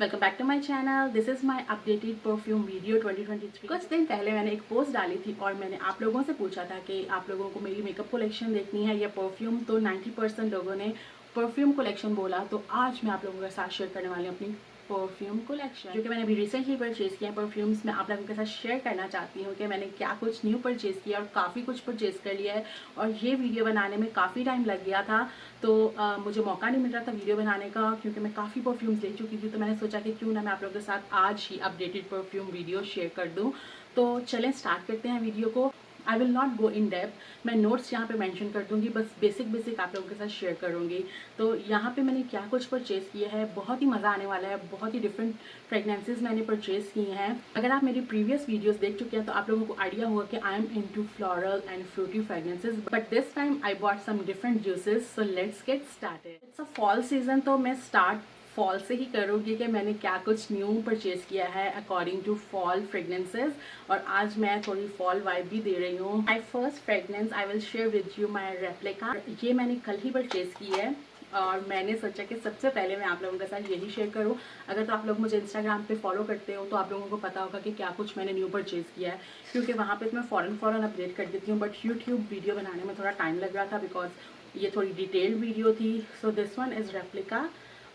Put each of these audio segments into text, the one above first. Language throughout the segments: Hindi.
Welcome back to my channel. This is my updated perfume video 2023। कुछ दिन पहले मैंने एक पोस्ट डाली थी और मैंने आप लोगों से पूछा था कि आप लोगों को मेरी मेकअप कलेक्शन देखनी है या परफ्यूम। तो 90% लोगों ने परफ्यूम कलेक्शन बोला। तो आज मैं आप लोगों के साथ शेयर करने वाली हूँ अपनी परफ्यूम कलेक्शन, जो कि मैंने अभी रिसेंटली परचेज़ किया है परफ्यूम्स। मैं आप लोगों के साथ शेयर करना चाहती हूँ कि मैंने क्या कुछ न्यू परचेज़ किया और काफ़ी कुछ परचेज़ कर लिया है। और ये वीडियो बनाने में काफ़ी टाइम लग गया था, तो मुझे मौका नहीं मिल रहा था वीडियो बनाने का, क्योंकि मैं काफ़ी परफ्यूम्स ले चुकी थी। तो मैंने सोचा कि क्यों ना मैं आप लोगों के साथ आज ही अपडेटेड परफ्यूम वीडियो शेयर कर दूँ। तो चलें स्टार्ट करते हैं वीडियो को। I will not go in depth, मैं नोट्स यहाँ पे मेंशन कर दूँगी, बस बेसिक आप लोगों के साथ शेयर करूँगी। तो यहाँ पे मैंने क्या कुछ परचेज़ किया है, बहुत ही मज़ा आने वाला है। बहुत ही डिफरेंट फ्रेगनेंसेज मैंने परचेज़ किए हैं। अगर आप मेरी प्रीवियस वीडियोस देख चुके हैं तो आप लोगों को आइडिया होगा कि I am into floral and fruity fragrances, but this time I bought some different juices. So let's get started. It's a fall season, तो मैं स्टार्ट फॉल से ही करूँगी कि मैंने क्या कुछ न्यू परचेज़ किया है अकॉर्डिंग टू फॉल फ्रेगनेंसेज। और आज मैं थोड़ी फॉल वाइब भी दे रही हूँ। My first fragrance I will share with you my replica. ये मैंने कल ही परचेज़ की है और मैंने सोचा कि सबसे पहले मैं आप लोगों के साथ यही शेयर करूं। अगर तो आप लोग मुझे इंस्टाग्राम पे फॉलो करते हो तो आप लोगों को पता होगा कि क्या कुछ मैंने न्यू परचेज़ किया है, क्योंकि वहाँ पे तो मैं फ़ौरन अपडेट कर देती हूँ। बट यूट्यूब वीडियो बनाने में थोड़ा टाइम लग रहा था बिकॉज ये थोड़ी डिटेल्ड वीडियो थी। सो दिस वन इज़ रेप्लिका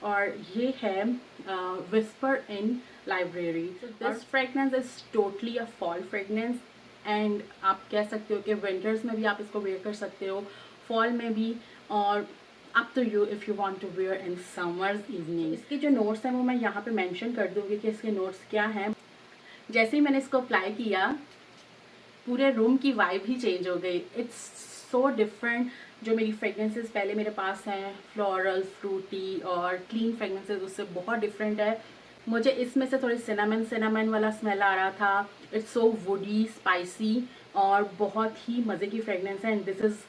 और ये है whisper in library. This fragrance is totally a fall fragrance and आप कह सकते हो कि विंटर्स में भी आप इसको वेयर कर सकते हो, फॉल में भी, और up to you if you want to wear in summers evening. इसके जो नोट्स हैं वो मैं यहाँ पे मेंशन कर दूँगी कि इसके नोट्स क्या हैं। जैसे ही मैंने इसको अप्लाई किया पूरे रूम की वाइब ही चेंज हो गई। It's so different. जो मेरी फ्रेगनेंसेस पहले मेरे पास हैं फ्लोरल, फ्रूटी और क्लीन फ्रेगनेंसेस, उससे बहुत डिफरेंट है। मुझे इसमें से थोड़ी सिनामन वाला स्मेल आ रहा था। इट्स सो वुडी, स्पाइसी और बहुत ही मज़े की फ्रेगनेंस है। And this is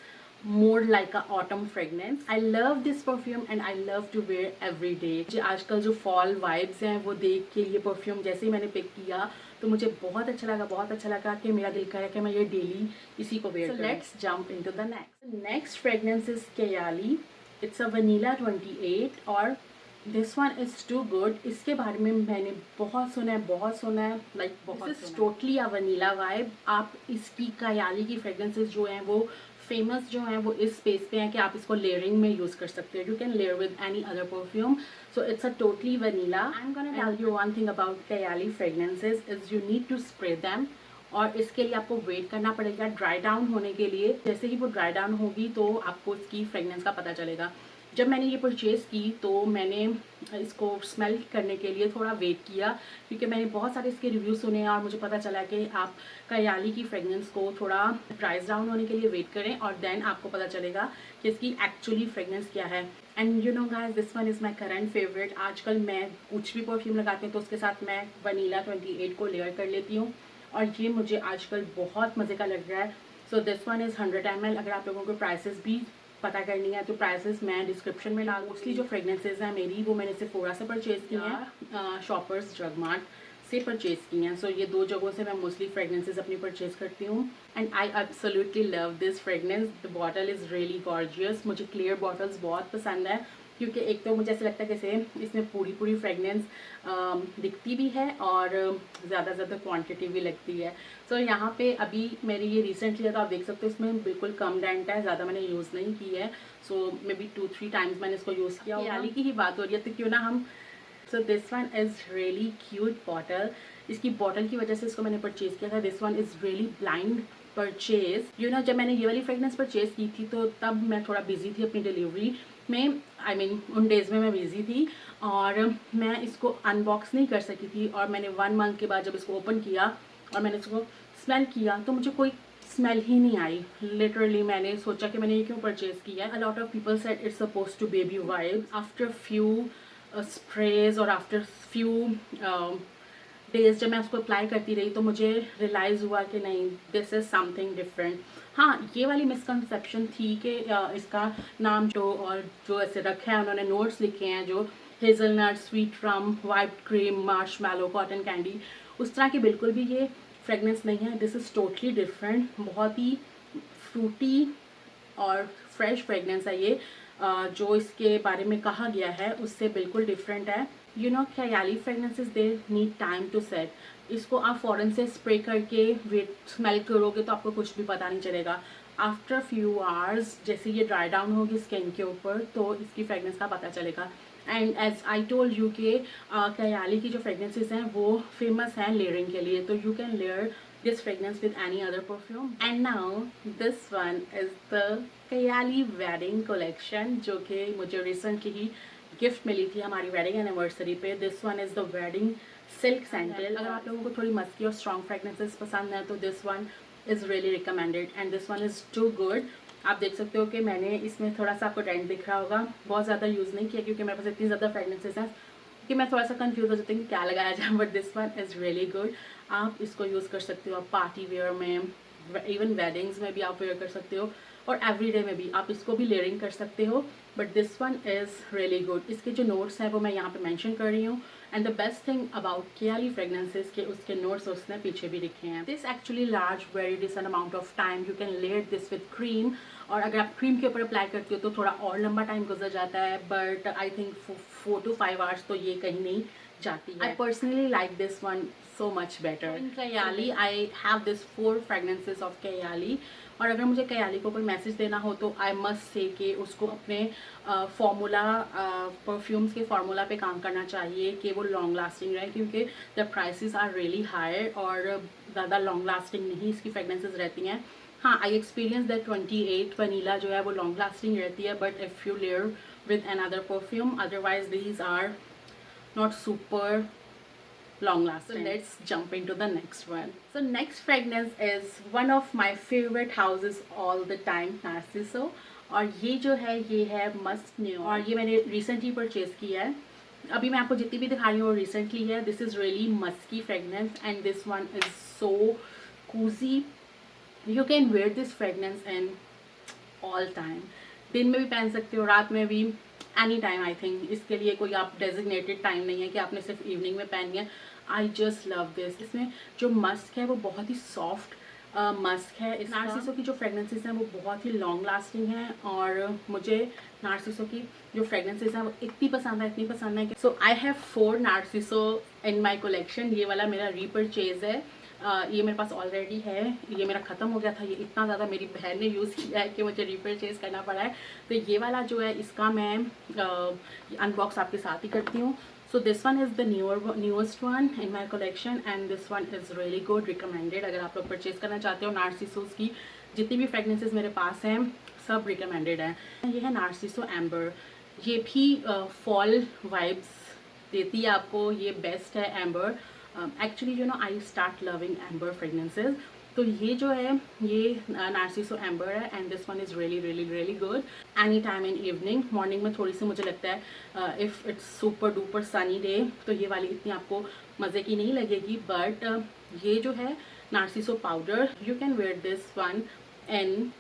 more like a autumn fragrance. I love this perfume and I love to wear every day. मुझे आजकल जो fall vibes हैं वो देख के ये परफ्यूम जैसे ही मैंने पिक किया तो मुझे बहुत अच्छा लगा कि मेरा दिल करे कि मैं ये डेली इसी को वेयर करूं। So let's jump into the next. Next fragrance is Kayali. It's a vanilla 28 और this one is too good. इसके बारे में मैंने बहुत सुना है लाइक बहुत। This is totally a vanilla vibe. आप इसकी कयाली की फ्रेगरेंसेज जो हैं वो फेमस जो हैं वो इस स्पेस पे हैं कि आप इसको लेयरिंग में यूज़ कर सकते हो। You can layer with any other perfume. So it's a totally vanilla. I am gonna tell you one thing about Kayali fragrances is you need to spray them और इसके लिए आपको वेट करना पड़ेगा ड्राई डाउन होने के लिए। जैसे ही वो ड्राई डाउन होगी तो आपको इसकी फ्रेगनेंस का पता चलेगा। जब मैंने ये परचेज़ की तो मैंने इसको स्मेल करने के लिए थोड़ा वेट किया, क्योंकि मैंने बहुत सारे इसके रिव्यू सुने और मुझे पता चला कि आप कयाली की फ्रेगनेंस को थोड़ा प्राइस डाउन होने के लिए वेट करें और देन आपको पता चलेगा कि इसकी एक्चुअली फ्रेगनेंस क्या है। And you know guys, this one is my current favourite. आजकल मैं कुछ भी परफ्यूम लगाती हूँ तो उसके साथ मैं वनीला 28 को लेयर कर लेती हूँ और ये मुझे आजकल बहुत मज़े का लग रहा है। सो दिस वन इज़ 100 ml। अगर आप लोगों को प्राइसेस भी पता करनी है तो प्राइसेस मैं डिस्क्रिप्शन में डाल। मोस्टली जो फ्रेगनेंसेज हैं मेरी वो मैंने सेफोरा से परचेज़ की हैं, शॉपर्स ड्रग मार्ट से परचेज़ की हैं। सो ये दो जगहों से मैं मोस्टली फ्रेगनेंसेज अपनी परचेज़ करती हूँ and I absolutely love this fragrance. The bottle is really gorgeous. मुझे क्लियर बॉटल्स बहुत पसंद है, क्योंकि एक तो मुझे ऐसा लगता है जैसे इसमें पूरी फ्रेगनेंस दिखती भी है और ज़्यादा क्वांटिटी भी लगती है। सो यहाँ पे अभी मेरी ये रिसेंटली है तो आप देख सकते हो इसमें बिल्कुल कम डेंट है, ज़्यादा मैंने यूज़ नहीं की है। सो मे बी 2-3 टाइम्स मैंने इसको यूज़ किया। कयाली की ही बात हो रही है तो क्यों ना हम। सो this one is really cute bottle. इसकी बॉटल की वजह से इसको मैंने परचेज़ किया था। This one is really blind purchase. You know, जब मैंने ये वाली फ्रेगनेंस परचेज़ की थी तो तब मैं थोड़ा बिजी थी अपनी डिलीवरी में। आई मीन उन डेज़ में मैं बिजी थी और मैं इसको अनबॉक्स नहीं कर सकी थी। और मैंने 1 मंथ के बाद जब इसको ओपन किया और मैंने इसको स्मेल किया तो मुझे कोई स्मेल ही नहीं आई। लिटरली मैंने सोचा कि मैंने ये क्यों परचेज़ किया है। A lot of people said it's suppose to baby vibe. After few sprays और आफ्टर फ्यू डेज जब मैं उसको अप्लाई करती रही तो मुझे रियलाइज़ हुआ कि नहीं, दिस इज़ समथिंग डिफरेंट। हाँ, ये वाली मिसकंसेप्शन थी कि इसका नाम जो और जो ऐसे रखा है, उन्होंने नोट्स लिखे हैं जो hazelnut, sweet rum, white cream, marshmallow, cotton candy, उस तरह की बिल्कुल भी ये फ्रेगनेंस नहीं है। This is totally different. बहुत ही फ्रूटी और फ्रेश फ्रेगनेंस है ये। जो इसके बारे में कहा गया है उससे बिल्कुल डिफरेंट है। You know Kayali fragrances they need time to set. इसको आप फ़ौरन से स्प्रे करके वेट स्मेल करोगे तो आपको कुछ भी पता नहीं चलेगा. आफ्टर फ्यू आवर्स जैसे ये ड्राई डाउन होगी स्किन के ऊपर तो इसकी फ्रेगनेंस का पता चलेगा. And as I told you के ख्याली की जो फ्रेगनेंसेस हैं वो फेमस हैं लेयरिंग के लिए. तो you can layer this fragrance with any other perfume. And now this one is the Kayali wedding collection जो कि मुझे recently ही गिफ्ट मिली थी हमारी वेडिंग एनिवर्सरी पे. This one is the wedding silk sandal. अगर आप लोगों को थोड़ी मस्की और स्ट्रॉन्ग फ्रेगनेंसेस पसंद है तो this one is really recommended and this one is too good. आप देख सकते हो कि मैंने इसमें थोड़ा सा आपको डेंट दिख रहा होगा. बहुत ज़्यादा यूज़ नहीं किया क्योंकि मेरे पास इतनी ज़्यादा फ्रेगनेंसेस हैं कि मैं थोड़ा सा कंफ्यूज हो जाती हूँ कि क्या लगाया जाए. But this one is really good. आप इसको यूज़ कर सकते हो आप पार्टी वेयर में, इवन वेडिंग्स में भी आप वेयर कर सकते हो और एवरीडे में भी आप इसको भी लेयरिंग कर सकते हो. But this one is really good. इसके जो नोट्स हैं वो मैं यहाँ पे मेंशन कर रही हूँ. And the best thing about Kayali fragrances के उसके नोट्स उसने पीछे भी लिखे हैं. This actually large very decent amount of time you can layer this with cream. और अगर आप क्रीम के ऊपर अप्लाई करते हो तो थोड़ा और लंबा टाइम गुजर जाता है. But I think 4 to 5 hours तो ये कहीं नहीं जाती है. I personally like this one so much better. In Kayali, I have this 4 fragrances of Kayali. और अगर मुझे Kayali को कोई मैसेज देना हो तो आई मस्ट से कि उसको अपने फार्मूला परफ्यूम्स के फार्मूला पे काम करना चाहिए कि वो लॉन्ग लास्टिंग रहे क्योंकि the prices are really high और ज़्यादा लॉन्ग लास्टिंग नहीं इसकी फ्रेगनेंसेस रहती हैं. हाँ, आई एक्सपीरियंस दैट 28 वनीला जो है वो लॉन्ग लास्टिंग रहती है. But if you layer with another perfume otherwise these are not super long lasting. So let's jump into the next one. So next fragrance is one of my favorite houses all the time, Narciso. और ये जो है ये है मस्ट न्यू और ये मैंने रिसेंटली परचेज किया है. अभी मैं आपको जितनी भी दिखा रही हूँ रिसेंटली है. This is really musky fragrance and this one is so cozy. You can wear this fragrance in all time. दिन में भी पहन सकते हो, रात में भी, एनी टाइम. आई थिंक इसके लिए कोई आप डेजिग्नेटेड टाइम नहीं है कि आपने सिर्फ इवनिंग में पहननी है. I just love this. इसमें जो मस्क है वो बहुत ही सॉफ्ट मस्क है. इस नार्सिसो की जो फ्रेगनेंसेस हैं वो बहुत ही लॉन्ग लास्टिंग हैं और मुझे नार्सिसो की जो फ्रेगनेंसेस हैं वो इतनी पसंद है कि सो I have 4 नार्सिसो in my collection. ये वाला मेरा रीपरचेज है. ये मेरे पास ऑलरेडी है. ये मेरा ख़त्म हो गया था. ये इतना ज़्यादा मेरी बहन ने यूज़ किया है कि मुझे रीपरचेज करना पड़ा है. तो ये वाला जो है इसका मैं अनबॉक्स आपके साथ ही करती हूँ. So this one is the newest one in my collection and this one is really good, recommended. अगर आप लोग परचेज करना चाहते हो नार्सिसोस की जितनी भी फ्रेगनेंसेस मेरे पास हैं सब रिकमेंडेड हैं. ये है नार्सिसो एम्बर. ये भी फॉल वाइब्स देती है आपको. ये बेस्ट है amber. Actually you know I start loving amber fragrances. तो ये जो है ये नार्सिसो एम्बर है and this one is really really really good. Any time in evening. Morning में थोड़ी सी मुझे लगता है if it's super duper sunny day तो ये वाली इतनी आपको मज़े की नहीं लगेगी. बट ये जो है Narciso powder you can wear this one in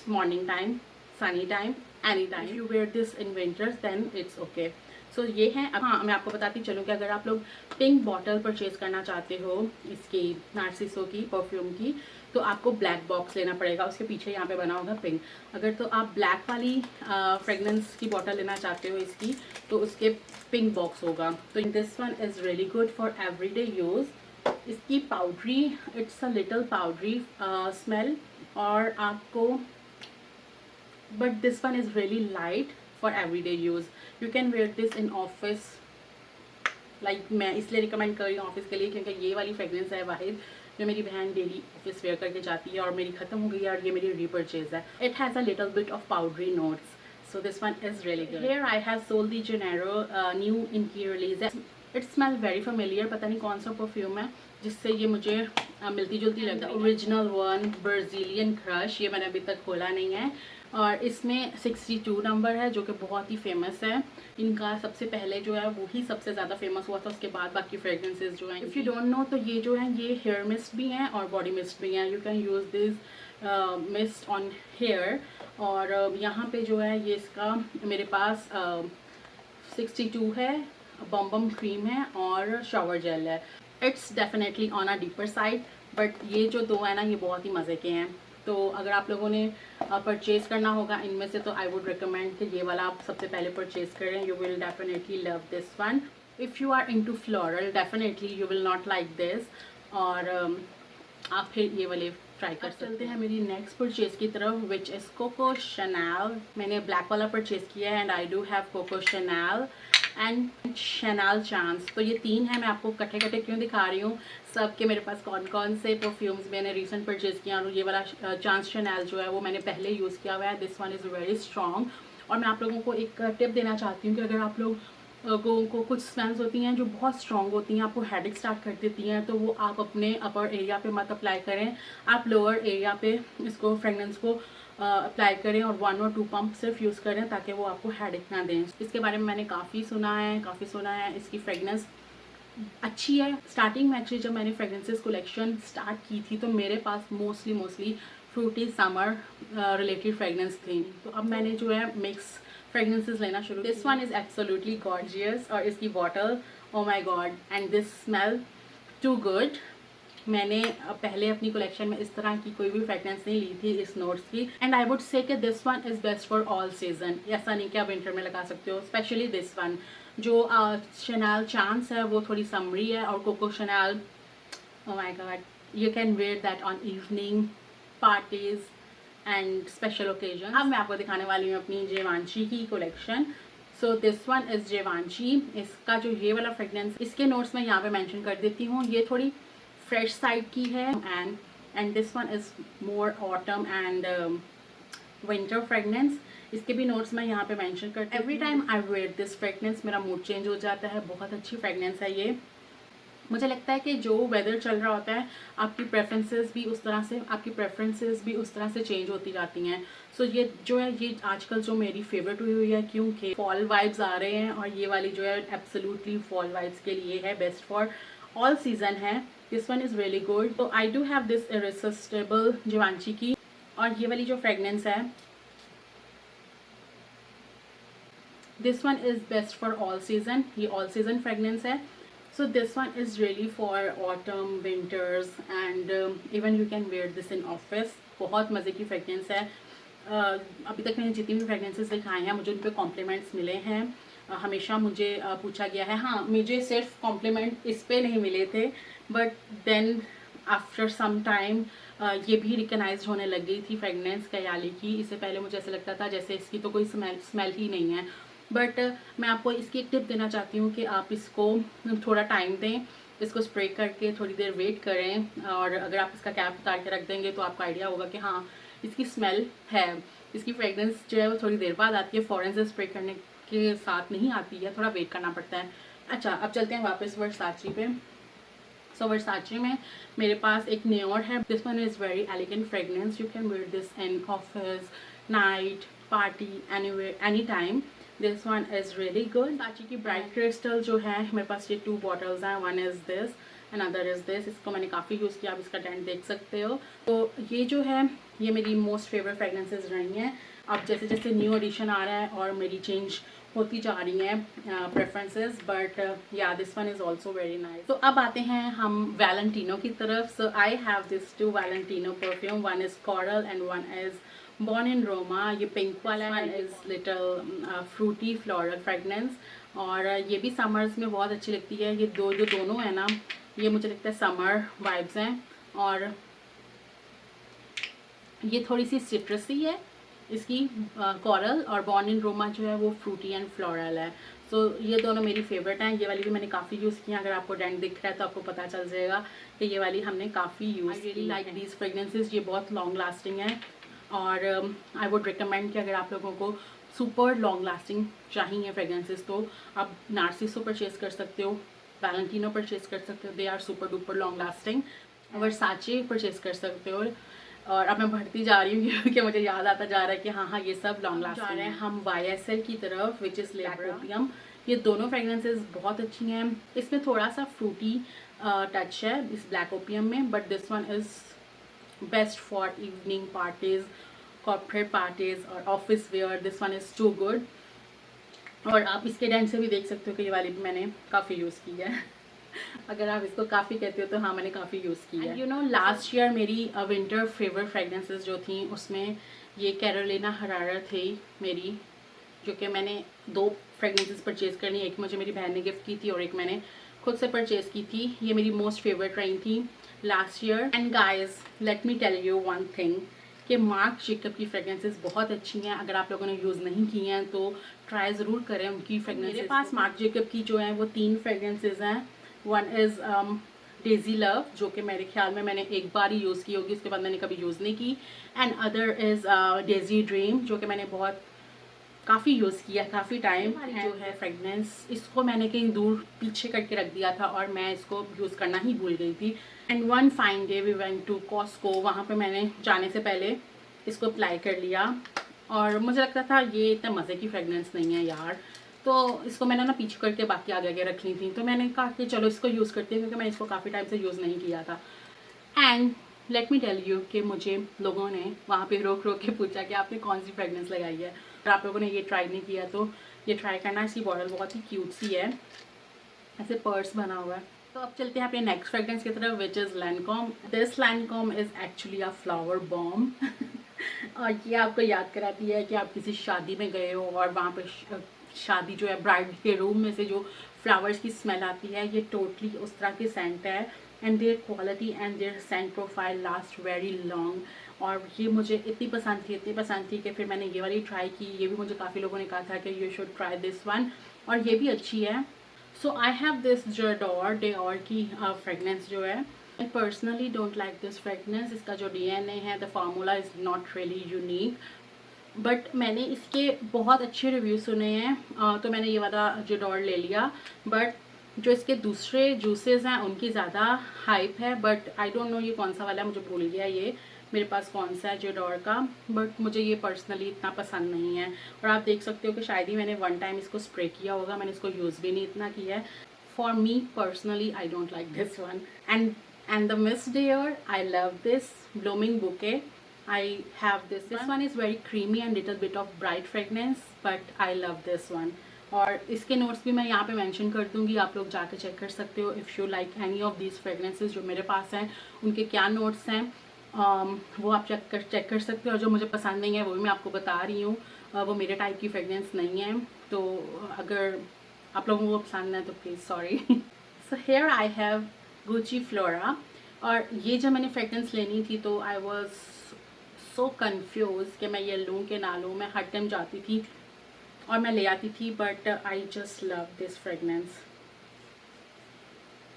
morning time, sunny time, any time. You wear this in winters then it's okay. So ये है. अब हाँ, मैं आपको बताती चलूँ कि अगर आप लोग पिंक बॉटल परचेज करना चाहते हो इसकी नार्सिसो की परफ्यूम की तो आपको ब्लैक बॉक्स लेना पड़ेगा. उसके पीछे यहाँ पे बना होगा पिंक. अगर तो आप ब्लैक वाली फ्रेगनेंस की बॉटल लेना चाहते हो इसकी तो उसके पिंक बॉक्स होगा. तो this one is really good for everyday use. इसकी powdery it's a little powdery smell और आपको but this one is really light for everyday use. You can wear this in office. Like मैं इसलिए रिकमेंड कर रही हूँ ऑफिस के लिए क्योंकि ये वाली फ्रेगनेंस है वाहिद जो मेरी बहन डेली ऑफिस वेयर करके जाती है और मेरी ख़त्म हो गई है और ये मेरी रीपरचेज है. It has a little bit of powdery notes. So this one is really good. Here I have Sol de Janeiro new इनकी रिलीज है. It smell very familiar. पता नहीं कौन सा परफ्यूम है जिससे ये मुझे मिलती जुलती लगती है. Original one Brazilian crush. ये मैंने अभी तक खोला नहीं है और इसमें 62 नंबर है जो कि बहुत ही फेमस है. इनका सबसे पहले जो है वो ही सबसे ज़्यादा फेमस हुआ था. उसके बाद बाकी फ्रेगरेंसेस जो हैं इफ़ यू डोंट नो तो ये जो है ये हेयर मिस्ट भी हैं और बॉडी मिस्ट भी हैं. You can use this mist on hair. और यहाँ पे जो है ये इसका मेरे पास 62 है, बम क्रीम है और शावर जेल है. It's definitely on a deeper side but ये जो दो है ना ये बहुत ही मज़े के हैं. तो अगर आप लोगों ने परचेज़ करना होगा इनमें से तो आई वुड रिकमेंड कि ये वाला आप सबसे पहले परचेज़ करें. You will definitely love this one. If you are into floral definitely you will not like this, और आप फिर ये वाले ट्राई कर सकते हैं। मेरी नेक्स्ट परचेज की तरफ, विच इज़ कोको शैनल। मैंने ब्लैक वाला परचेज किया है and I do have Coco Chanel and Chanel Chance. तो ये तीन है, मैं आपको कट्ठे कट्ठे क्यों दिखा रही हूँ, सब के मेरे पास कौन कौन से परफ्यूम्स मैंने रिसेंट परचेज किया। और ये वाला चांस शैनल जो है वो मैंने पहले यूज़ किया हुआ है। This one is very strong. और मैं आप लोगों को एक टिप देना चाहती हूँ कि अगर आप लोगों को कुछ स्मेल्स होती हैं जो बहुत स्ट्रॉन्ग होती हैं, आपको हेडेक स्टार्ट कर देती हैं, तो वो आप अपने अपर एरिया पे मत अप्लाई करें, आप लोअर एरिया पे इसको फ्रेगनेंस को अप्लाई करें और 1 और 2 पंप सिर्फ यूज़ करें ताकि वो आपको हेडेक ना दें। इसके बारे में मैंने काफ़ी सुना है। इसकी फ्रेगनेंस अच्छी है। स्टार्टिंग में एक्चुअली जब मैंने फ्रेगरेंसेस कलेक्शन स्टार्ट की थी तो मेरे पास mostly fruity summer related fragrance थी। तो अब मैंने जो है मिक्स फ्रेगरेंसेस लेना शुरू। This one is absolutely gorgeous, और इसकी bottle, oh my god, and this smell too good. मैंने पहले अपनी कलेक्शन में इस तरह की कोई भी फ्रेगरेंस नहीं ली थी इस नोट्स की, एंड आई वुड से कि this one is best for all season. ऐसा नहीं कि आप विंटर में लगा सकते हो, स्पेशली दिस वन। जो शैनल चांस है वो थोड़ी समरी है, और cocoa Shainal, oh my god, you can wear that on evening parties and special occasions. अब मैं आपको दिखाने वाली हूँ अपनी जेवांशी की collection. So this one is Givenchy. इसका जो ये वाला फ्रेगनेंस, इसके नोट्स मैं यहाँ पे मेंशन कर देती हूँ। ये थोड़ी फ्रेश साइड की है, and this one is more autumn and winter fragrance. इसके भी नोट्स मैं यहाँ पे मेंशन करती हूँ। Every time I wear this fragrance मेरा मूड चेंज हो जाता है। बहुत अच्छी फ्रेगनेंस है ये। मुझे लगता है कि जो वेदर चल रहा होता है आपकी प्रेफरेंसेस भी उस तरह से चेंज होती जाती हैं। सो ये जो है ये आजकल जो मेरी फेवरेट हुई है, क्योंकि फॉल वाइब्स आ रहे हैं, और ये वाली जो है एब्सोल्युटली फॉल वाइब्स के लिए है, बेस्ट फॉर ऑल सीजन है। This one is really good. तो I do have this irresistible Givenchy की, और ये वाली जो फ्रेगनेंस है, this one is best for all season. ये ऑल सीजन फ्रेगनेंस है। So this one is really for autumn, winters, and even you can wear this in office. बहुत मज़े की फ्रेगनेंस है। अभी तक मैंने जितनी भी फ्रेगनेंसेस दिखाए हैं मुझे उन पर कॉम्प्लीमेंट्स मिले हैं। हमेशा मुझे पूछा गया है, हाँ मुझे सिर्फ कॉम्प्लीमेंट इस पे नहीं मिले थे, but then after some time ये भी रिकगनाइज होने लग गई थी फ्रेगनेंस कयाली की। इससे पहले मुझे ऐसा लगता था जैसे इसकी तो कोई स्मेल ही नहीं है, बट मैं आपको इसकी एक टिप देना चाहती हूँ कि आप इसको थोड़ा टाइम दें, इसको स्प्रे करके थोड़ी देर वेट करें, और अगर आप इसका कैप उतार के रख देंगे तो आपको आइडिया होगा कि हाँ इसकी स्मेल है। इसकी फ्रेगरेंस जो है वो थोड़ी देर बाद आती है, फ़ौरन से स्प्रे करने के साथ नहीं आती है, थोड़ा वेट करना पड़ता है। अच्छा, अब चलते हैं वापस वर्साची पे। सो वर्साची में मेरे पास एक न्योर है। This one is very elegant fragrance. You can wear this in office, night, party, anywhere, any time. This one is really good. Versace की ब्राइट क्रिस्टल जो है मेरे पास ये 2 बॉटल्स हैं। One is this and other is this. इसको मैंने काफ़ी यूज़ किया, आप इसका टेंट देख सकते हो। तो ये जो है ये मेरी मोस्ट फेवरेट फ्रेगरेंसेज रही हैं। अब जैसे जैसे न्यू एडिशन आ रहा है और मेरी चेंज होती जा रही हैं preferences, but yeah this one is also very nice. तो अब आते हैं हम वैलेंटिनो की तरफ। So I have this 2 Valentino perfume. One is coral and one is born in Roma. ये पिंक वाला is little fruity floral fragrance, और ये भी समर्स में बहुत अच्छी लगती है। ये दोनों है ना, ये मुझे लगता है समर वाइब्स हैं, और ये थोड़ी सी सिट्रसी है इसकी कोरल, और बॉर्न इन रोमा जो है वो फ्रूटी एंड फ्लोरल है। सो ये दोनों मेरी फेवरेट हैं। ये वाली भी मैंने काफ़ी यूज़ की है। अगर आपको डेंट दिख रहा है तो आपको पता चल जाएगा कि ये वाली हमने काफ़ी यूज़ की। I really like these fragrances. ये बहुत लॉन्ग लास्टिंग है, और आई वुड रिकमेंड कि अगर आप लोगों को सुपर लॉन्ग लास्टिंग चाहिए फ्रेगरेंसेस तो आप नार्सिसो परचेज़ कर सकते हो, वैलेंटिनो परचेज़ कर सकते हो, they are super duper long lasting. Versace purchase कर सकते हो। और अब मैं बढ़ती जा रही हूँ क्योंकि मुझे याद आता जा रहा है कि हाँ ये सब लॉन्ग लास्टिंग जा रहे हैं हम YSL की तरफ, विच इज़ ब्लैक ओपियम। ये दोनों फ्रेगरेंसेस बहुत अच्छी हैं। इसमें थोड़ा सा फ्रूटी टच है इस ब्लैक ओपियम में, but this one is best for evening parties, corporate parties और office wear. This one is too good. और आप इसके डेंट से भी देख सकते हो कि ये वाली भी मैंने काफ़ी यूज़ की है। अगर आप इसको काफ़ी कहते हो तो हाँ मैंने काफ़ी यूज़ की है। यू नो लास्ट ईयर मेरी विंटर फेवरेट फ्रेगरेंसेस जो थी उसमें ये कैरोलिना हरारा थी मेरी जो कि मैंने 2 फ्रेगनेंसेस परचेज़ करनी, एक मुझे मेरी बहन ने गिफ्ट की थी और एक मैंने खुद से परचेज़ की थी। ये मेरी मोस्ट फेवरेट रही थी last year. And guys let me tell you one thing कि मार्क जेकब की फ्रेगनेंसेस बहुत अच्छी हैं। अगर आप लोगों ने यूज़ नहीं की हैं तो ट्राई ज़रूर करें उनकी फ्रेगनेंसेस। मेरे पास मार्क जेकब की जो है वो 3 फ्रेगनेंसेस हैं। वन इज़ डेजी लव, जो कि मेरे ख्याल में मैंने एक बार ही यूज़ की होगी, उसके बाद मैंने कभी यूज़ नहीं की। And other is Daisy dream, जो कि मैंने बहुत काफ़ी यूज़ किया, काफ़ी टाइम। जो है फ्रेगनेंस, इसको मैंने कहीं दूर पीछे करके रख दिया था और मैं इसको यूज़ करना ही भूल गई थी। And one fine day we went to Costco, वहाँ पे मैंने जाने से पहले इसको अप्लाई कर लिया और मुझे लगता था ये इतना मज़े की फ्रेगनेंस नहीं है यार, तो इसको मैंने ना पीछे करके बाकी आगे आगे रख ली थी। तो मैंने कहा कि चलो इसको यूज़ करती हूँ, क्योंकि मैं इसको काफ़ी टाइम से यूज़ नहीं किया था। And let me tell you कि मुझे लोगों ने वहाँ पे रोक रोक के पूछा कि आपने कौन सी फ्रेगनेंस लगाई है। अगर आप लोगों ने ये ट्राई नहीं किया तो ये ट्राई करना। इसकी बॉटल बहुत ही क्यूट सी है, ऐसे पर्स बना हुआ है। तो अब चलते हैं अपने नेक्स्ट फ्रेगरेंस की तरफ, which is Lancome. This Lancome is actually a flower bomb और ये आपको याद कराती है कि आप किसी शादी में गए हो और वहाँ पे शादी जो है ब्राइड के रूम में से जो फ्लावर्स की स्मेल आती है, ये टोटली उस तरह की सेंट है। And their quality and their scent profile last very long. और ये मुझे इतनी पसंद थी कि फिर मैंने ये वाली ट्राई की। ये भी मुझे काफ़ी लोगों ने कहा था कि you should try this one, और ये भी अच्छी है। सो आई हैव दिस जडोर डेओर की फ्रेगनेंस जो है। I personally don't like this fragrance. इसका जो DNA है, the formula is not really unique, but मैंने इसके बहुत अच्छे रिव्यू सुने हैं, तो मैंने ये वाला जडोर ले लिया। बट जो इसके दूसरे जूसेस हैं उनकी ज़्यादा हाइप है, बट आई डोंट नो ये कौन सा वाला है, मुझे भूल गया ये मेरे पास कौन सा है जडोर का। बट मुझे ये पर्सनली इतना पसंद नहीं है। और आप देख सकते हो कि शायद ही मैंने वन टाइम इसको स्प्रे किया होगा, मैंने इसको यूज़ भी नहीं इतना किया है। For me personally I don't like this one. And the Miss Dior, I love this blooming bouquet. I have this one is very creamy and little bit of bright fragrance, but I love this one. और इसके नोट्स भी मैं यहाँ पे मेंशन कर दूँगी, आप लोग जाके चेक कर सकते हो if you like any of these fragrances. जो मेरे पास हैं उनके क्या नोट्स हैं वो आप चेक कर सकते हो। और जो मुझे पसंद नहीं है वो भी मैं आपको बता रही हूँ, वो मेरे टाइप की फ्रेगनेंस नहीं है। तो अगर आप लोगों को पसंद है तो please sorry. So here I have Gucci flora, और ये जब मैंने फ्रेगनेंस लेनी थी तो आई वॉज सो कन्फ्यूज कि मैं ये लूँ कि ना लूँ। मैं हर टाइम जाती थी और मैं ले आती थी, but I just love this fragrance.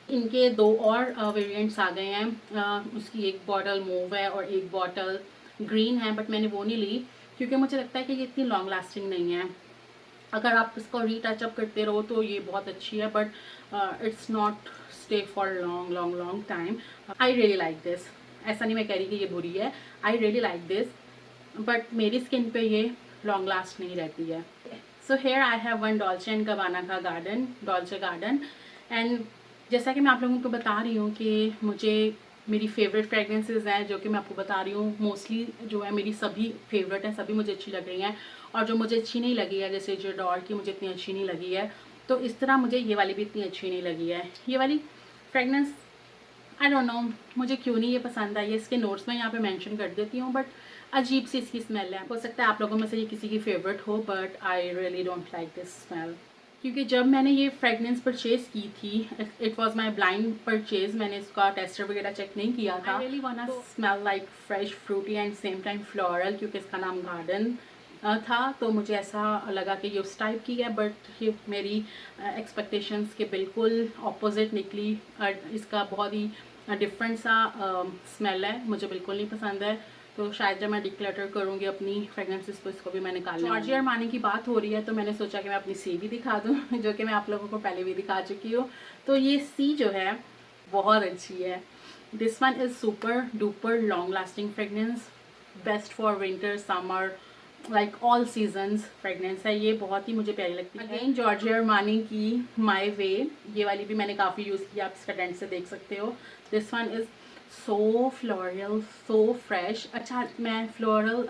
इनके 2 और वेरिएंट्स आ गए हैं। उसकी एक बॉटल मूव है और एक बॉटल ग्रीन है, बट मैंने वो नहीं ली क्योंकि मुझे लगता है कि ये इतनी लॉन्ग लास्टिंग नहीं है। अगर आप इसको रीटचअप करते रहो तो ये बहुत अच्छी है, but it's not stay for long time. I really like this. ऐसा नहीं मैं कह रही कि ये बुरी है, I really like this, but मेरी स्किन पे ये लॉन्ग लास्ट नहीं रहती है। So here I have one Dolce and Gabbana का डॉल्चे गार्डन। एंड जैसा कि मैं आप लोगों को बता रही हूँ कि मुझे मेरी फेवरेट फ्रेगनेंसेज हैं, जो कि मैं आपको बता रही हूँ मोस्टली जो है मेरी सभी फेवरेट हैं, सभी मुझे अच्छी लग रही हैं। और जो मुझे अच्छी नहीं लगी है, जैसे जडोर की मुझे इतनी अच्छी नहीं लगी है, तो इस तरह मुझे ये वाली भी इतनी अच्छी नहीं लगी है। ये वाली फ्रेगनेंस आई डोंट नो मुझे क्यों नहीं ये पसंद आई है। इसके नोट्स में यहाँ पे मेंशन कर देती हूँ, बट अजीब सी इसकी स्मेल है। हो सकता है आप लोगों में से ये किसी की फेवरेट हो, but I really don't like this smell. क्योंकि जब मैंने ये फ्रेगनेंस परचेज़ की थी, it was my blind purchase, मैंने इसका टेस्टर वगैरह चेक नहीं किया था। I really want to smell like fresh fruity and same time floral, क्योंकि इसका नाम गार्डन था, तो मुझे ऐसा लगा कि ये उस टाइप की है, बट ये मेरी एक्सपेक्टेशंस के बिल्कुल ऑपोजिट निकली। इसका बहुत ही डिफरेंट सा स्मेल है, मुझे बिल्कुल नहीं पसंद है। तो शायद जब मैं डिक्लटर करूँगी अपनी फ्रेगनेंसेस तो इसको भी मैं निकाल लूँगी। जॉर्जिया अरमानी की बात हो रही है तो मैंने सोचा कि मैं अपनी सी भी दिखा दूँ जो कि मैं आप लोगों को पहले भी दिखा चुकी हूँ। तो ये सी जो है बहुत अच्छी है। This one is super duper long lasting fragrance, best for winter summer like all seasons fragrance है। ये बहुत ही मुझे प्यारी लगती है। अगेन जॉर्जिया अरमानी की माई वे, ये वाली भी मैंने काफ़ी यूज़ किया, आप इसका टेंट से देख सकते हो। This one is so floral, so fresh. अच्छा, मैं फ्लोरल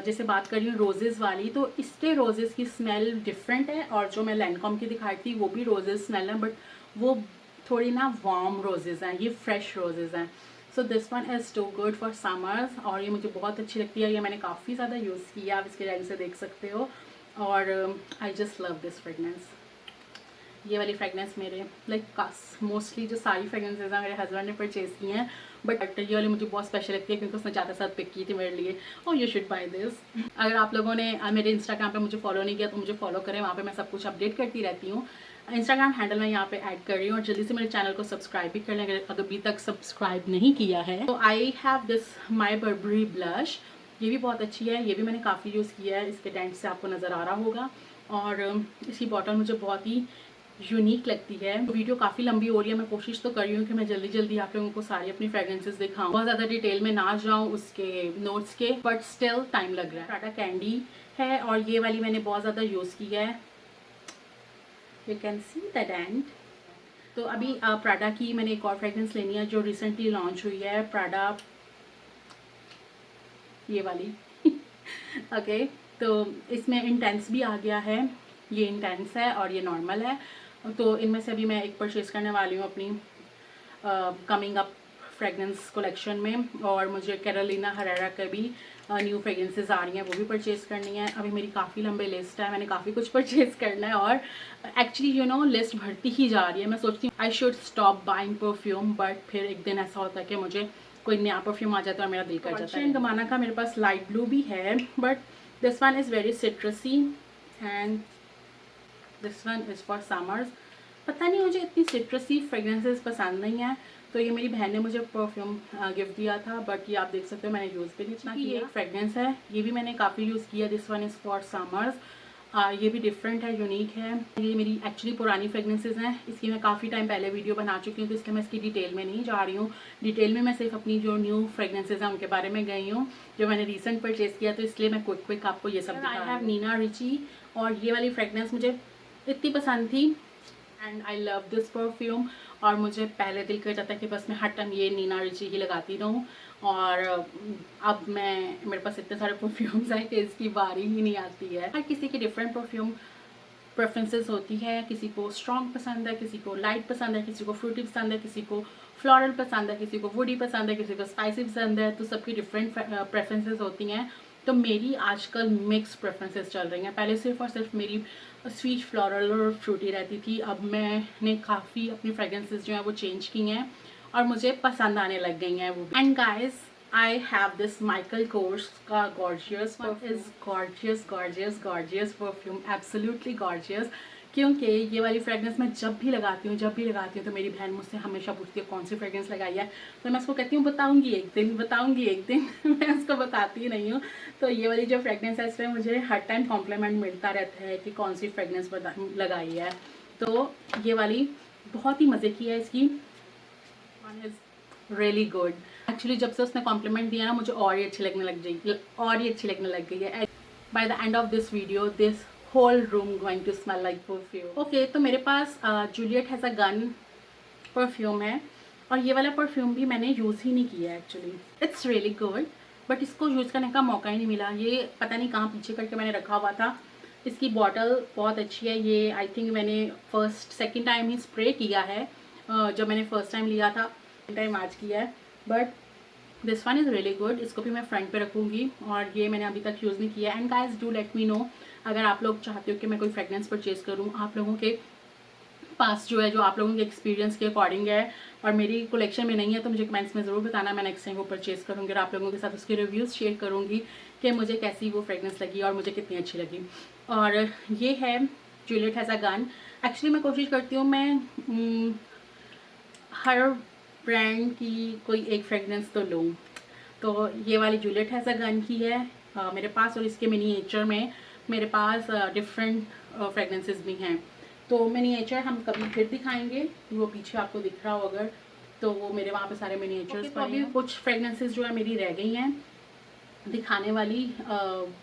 जैसे बात कर रही हूँ रोजेज़ वाली, तो इसके रोजेज़ की स्मेल डिफरेंट है, और जो मैं लैंडकॉम की दिखाई थी वो भी रोजेज़ स्मेल है, बट वो थोड़ी ना वार्म रोजेज़ हैं, ये फ्रेश रोजेज़ हैं। So this one is too good for summers, और ये मुझे बहुत अच्छी लगती है। ये मैंने काफ़ी ज़्यादा यूज़ किया, आप इसके रंग से देख सकते हो। और I just love this fragrance. ये वाली फ्रेगनेंस मेरे मोस्टली जो सारी फ्रेगनेंसेज हैं मेरे हस्बैंड ने परचेज़ की हैं, बट ये वाली मुझे बहुत स्पेशल लगती है क्योंकि उसने ज़्यादा साथ पिक की थी मेरे लिए। और यू शुड बाय दिस। अगर आप लोगों ने मेरे इंस्टाग्राम पे मुझे फॉलो नहीं किया तो मुझे फॉलो करें, वहाँ पे मैं सब कुछ अपडेट करती रहती हूँ। इंस्टाग्राम हैंडल मैं यहाँ पे ऐड कर रही हूँ और जल्दी से मेरे चैनल को सब्सक्राइब भी कर लें अगर अभी तक सब्सक्राइब नहीं किया है। तो आई have this my Barbari blush, ये भी बहुत अच्छी है, ये भी मैंने काफ़ी यूज़ किया है, इसके डेंट से आपको नज़र आ रहा होगा। और इसकी बॉटल मुझे बहुत ही यूनिक लगती है। वीडियो काफ़ी लंबी हो रही है, मैं कोशिश तो कर रही हूँ कि मैं जल्दी जल्दी आप लोगों को सारी अपनी फ्रेग्रेंसेस दिखाऊं, बहुत ज़्यादा डिटेल में ना जाऊँ उसके नोट्स के, बट स्टिल टाइम लग रहा है। टाटा कैंडी है और ये वाली मैंने बहुत ज़्यादा यूज़ की है, you can see the dent. तो अभी प्राडा की मैंने एक और फ्रेग्रेंस लेनी है जो रिसेंटली लॉन्च हुई है, प्राडा ये वाली ओके तो इसमें इंटेंस भी आ गया है, ये इंटेंस है और ये नॉर्मल है। तो इनमें से अभी मैं एक परचेज़ करने वाली हूँ अपनी कमिंग अप फ्रेगरेंस कलेक्शन में, और मुझे कैरोलिना हरेरा के भी न्यू फ्रेगरेंसेस आ रही हैं, वो भी परचेज़ करनी है। अभी मेरी काफ़ी लंबी लिस्ट है, मैंने काफ़ी कुछ परचेज़ करना है और एक्चुअली लिस्ट बढ़ती ही जा रही है। मैं सोचती हूँ I should stop buying perfume, but फिर एक दिन ऐसा होता है कि मुझे कोई नया परफ्यूम आ जाता है और मेरा दिल कर जाता है। गमाना का मेरे पास लाइट ब्लू भी है, but this one is very सिट्रसी and this one is for summers. पता नहीं मुझे इतनी सिट्रसी फ्रेगरेंसेस पसंद नहीं है, तो ये मेरी बहन ने मुझे परफ्यूम गिफ्ट दिया था, बट ये आप देख सकते हो मैंने यूज़ भी नहीं इतना किया। एक फ्रेगरेंस है, ये भी मैंने काफ़ी यूज़ किया, this one is for summers. ये भी डिफरेंट है, यूनिक है। ये मेरी एक्चुअली पुरानी फ्रेगरेंसेज हैं, इसकी मैं काफ़ी टाइम पहले वीडियो बना चुकी हूँ, तो इसलिए मैं इसकी डिटेल में नहीं जा रही हूँ। डिटेल में मैं सिर्फ अपनी जो न्यू फ्रेगरेंसेज हैं उनके बारे में गई हूँ जो मैंने रिसेंट परचेज़ किया, तो इसलिए मैं क्विक आपको ये सब दिखा रही हूँ। आई हैव नीना रिची और ये वाली फ्रेगरेंस मुझे इतनी पसंद थी and I love this perfume. और मुझे पहले दिल कर जाता है कि बस मैं हर टाइम ये नीना रिची ही लगाती रहूँ, और अब मेरे पास इतने सारे परफ्यूम्स हैं कि इसकी बारी ही नहीं आती है। हर किसी की डिफरेंट परफ्यूम प्रेफरेंसेस होती है, किसी को स्ट्रॉन्ग पसंद है, किसी को लाइट पसंद है, किसी को फ्रूटी पसंद है, किसी को फ्लोरल पसंद है, किसी को वुडी पसंद है, किसी को स्पाइसी पसंद है, तो सबकी डिफरेंट प्रेफरेंसेस होती हैं। तो मेरी आजकल मिक्स प्रेफरेंसेस चल रही हैं। पहले सिर्फ और सिर्फ मेरी स्वीट फ्लोरल और फ्रूटी रहती थी, अब मैंने काफ़ी अपनी फ्रेगरेंसेस जो हैं वो चेंज की हैं और मुझे पसंद आने लग गई हैं वो। And guys I have this Michael Kors का gorgeous perfume, is gorgeous perfume, absolutely gorgeous। क्योंकि ये वाली फ्रेगरेंस मैं जब भी लगाती हूँ तो मेरी बहन मुझसे हमेशा पूछती है कौन सी फ्रेगरेंस लगाई है, तो मैं उसको कहती हूँ बताऊँगी एक दिन मैं उसको बताती ही नहीं हूँ। तो ये वाली जो फ्रेगरेंस है इसमें मुझे हर टाइम कॉम्प्लीमेंट मिलता रहता है कि कौन सी फ्रेगरेंस लगाई है। तो ये वाली बहुत ही मज़े की है, इसकी one is really good. Actually जब से उसने कॉम्प्लीमेंट दिया ना मुझे और ही अच्छी लगने लग गई है। By the end of this video this whole room going to smell like perfume. Okay, तो मेरे पास Juliette has a gun perfume है और ये वाला परफ्यूम भी मैंने यूज़ ही नहीं किया actually. It's really good, but इसको यूज़ करने का मौका ही नहीं मिला। ये पता नहीं कहाँ पीछे करके मैंने रखा हुआ था। इसकी बॉटल बहुत अच्छी है, ये आई थिंक मैंने सेकेंड टाइम ही स्प्रे किया है। जब मैंने फर्स्ट टाइम लिया था टाइम आज किया है, but this one is really good. इसको भी मैं फ्रंट पे रखूँगी और ये मैंने अभी तक यूज़ नहीं किया। And guys do let me know अगर आप लोग चाहते हो कि मैं कोई फ्रेगरेंस परचेज़ करूँ, आप लोगों के पास जो है जो आप लोगों के एक्सपीरियंस के अकॉर्डिंग है और मेरी कलेक्शन में नहीं है, तो मुझे कमेंट्स में ज़रूर बताना। मैं नेक्स्ट टाइम वो परचेज़ करूँगी और आप लोगों के साथ उसके रिव्यूज़ शेयर करूँगी कि मुझे कैसी वो फ्रेगरेंस लगी और मुझे कितनी अच्छी लगी। और ये है Juliet has a gun. Actually मैं कोशिश करती हूँ मैं हर ब्रांड की कोई एक फ्रेगरेंस तो लूँ, तो ये वाली जूलियट हैज़ अ गन की है मेरे पास, और इसके मिनीएचर में मेरे पास डिफरेंट फ्रेगरेंसेस भी हैं। तो मिनीएचर हम कभी फिर दिखाएंगे, वो पीछे आपको दिख रहा हो अगर, तो वो मेरे वहाँ पे सारे मिनीएचर्स पर अभी कुछ फ्रेगरेंसेस जो है मेरी रह गई हैं दिखाने वाली,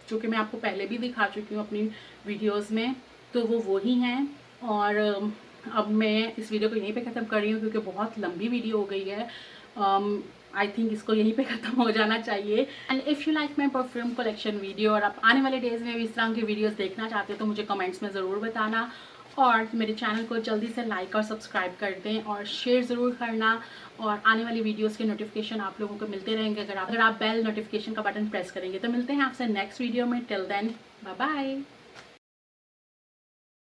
जो कि मैं आपको पहले भी दिखा चुकी हूँ अपनी वीडियोज़ में, तो वो ही हैं। और अब मैं इस वीडियो को यहीं पे ख़त्म कर रही हूँ क्योंकि बहुत लंबी वीडियो हो गई है। आई थिंक इसको यहीं पे ख़त्म हो जाना चाहिए। And if you like my perfume collection video और आप आने वाले डेज़ में भी इस तरह की वीडियोस देखना चाहते हो तो मुझे कमेंट्स में ज़रूर बताना, और मेरे चैनल को जल्दी से लाइक और सब्सक्राइब कर दें और शेयर ज़रूर करना, और आने वाली वीडियोस के नोटिफिकेशन आप लोगों को मिलते रहेंगे अगर आप बेल नोटिफिकेशन का बटन प्रेस करेंगे। तो मिलते हैं आपसे नेक्स्ट वीडियो में। Till then bye bye.